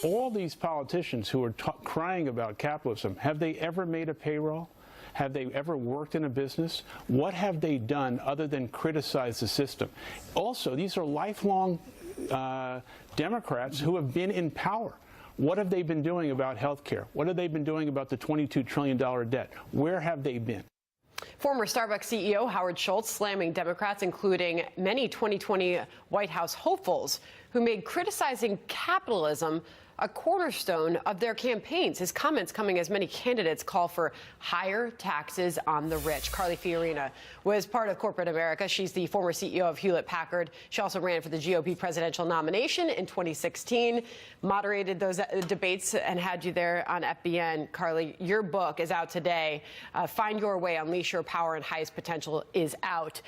All these politicians who are crying about capitalism, have they ever made a payroll? Have they ever worked in a business? What have they done other than criticize the system? Also, these are lifelong Democrats who have been in power. What have they been doing about health care? What have they been doing about the $22 trillion debt? Where have they been? Former Starbucks CEO Howard Schultz slamming Democrats, including many 2020 White House hopefuls, who made criticizing capitalism a cornerstone of their campaigns. His comments coming as many candidates call for higher taxes on the rich. Carly Fiorina was part of corporate America. She's the former CEO of Hewlett-Packard. She also ran for the GOP presidential nomination in 2016, moderated those debates and had you there on FBN. Carly, your book is out today. Find Your Way, Unleash Your Power and Highest Potential is out.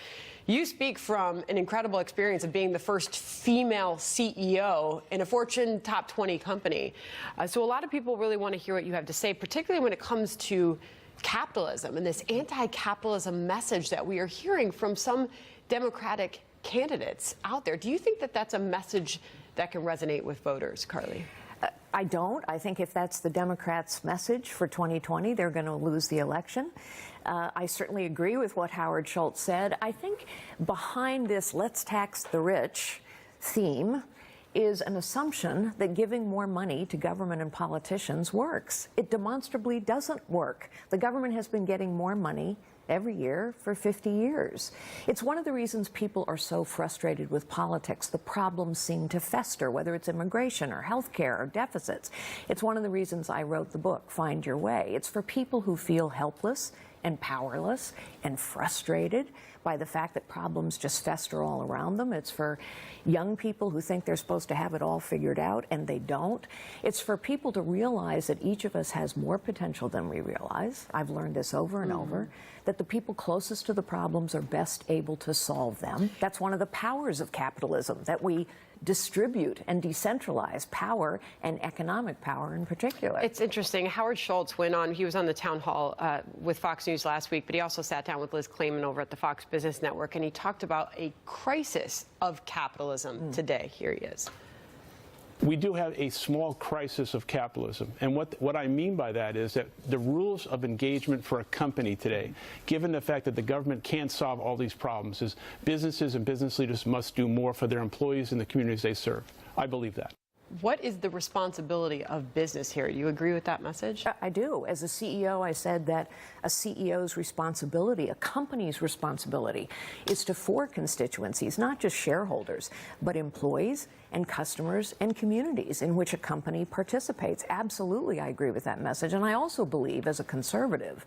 You speak from an incredible experience of being the first female CEO in a Fortune top 20 company. So a lot of people really want to hear what you have to say, particularly when it comes to capitalism and this anti-capitalism message that we are hearing from some Democratic candidates out there. Do you think that that's a message that can resonate with voters, Carly? I don't. I think if that's the Democrats' message for 2020, they're going to lose the election. I certainly agree with what Howard Schultz said. I think behind this "let's tax the rich" theme is an assumption that giving more money to government and politicians works. It demonstrably doesn't work. The government has been getting more money every year for 50 years. It's one of the reasons people are so frustrated with politics. The problems seem to fester, whether it's immigration or health care or deficits. It's one of the reasons I wrote the book, Find Your Way. It's for people who feel helpless and powerless and frustrated by the fact that problems just fester all around them. It's for young people who think they're supposed to have it all figured out and they don't. It's for people to realize that each of us has more potential than we realize. I've learned this over and over, that the people closest to the problems are best able to solve them. That's one of the powers of capitalism, that we distribute and decentralize power and economic power in particular. It's interesting. Howard Schultz went on, he was on the town hall with Fox News last week, but he also sat down with Liz Klayman over at the Fox Business Network, and he talked about a crisis of capitalism today. Here he is. We do have a small crisis of capitalism. And what I mean by that is that the rules of engagement for a company today, given the fact that the government can't solve all these problems, is businesses and business leaders must do more for their employees and the communities they serve. I believe that. What is the responsibility of business here? You agree with that message? I do. As a CEO, I said that a CEO's responsibility, a company's responsibility, is to four constituencies, not just shareholders, but employees and customers and communities in which a company participates. Absolutely, I agree with that message. And I also believe, as a conservative,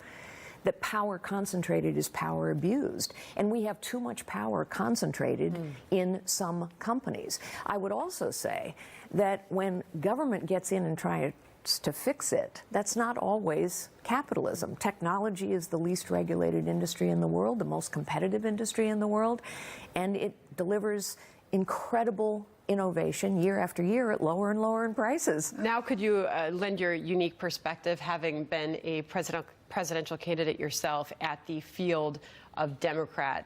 that power concentrated is power abused, and we have too much power concentrated in some companies. I would also say that when government gets in and tries to fix it, that's not always capitalism. Technology is the least regulated industry in the world, the most competitive industry in the world, and it delivers incredible innovation year after year at lower and lower in prices. Now, could you lend your unique perspective, having been a presidential candidate yourself, at the field of Democrat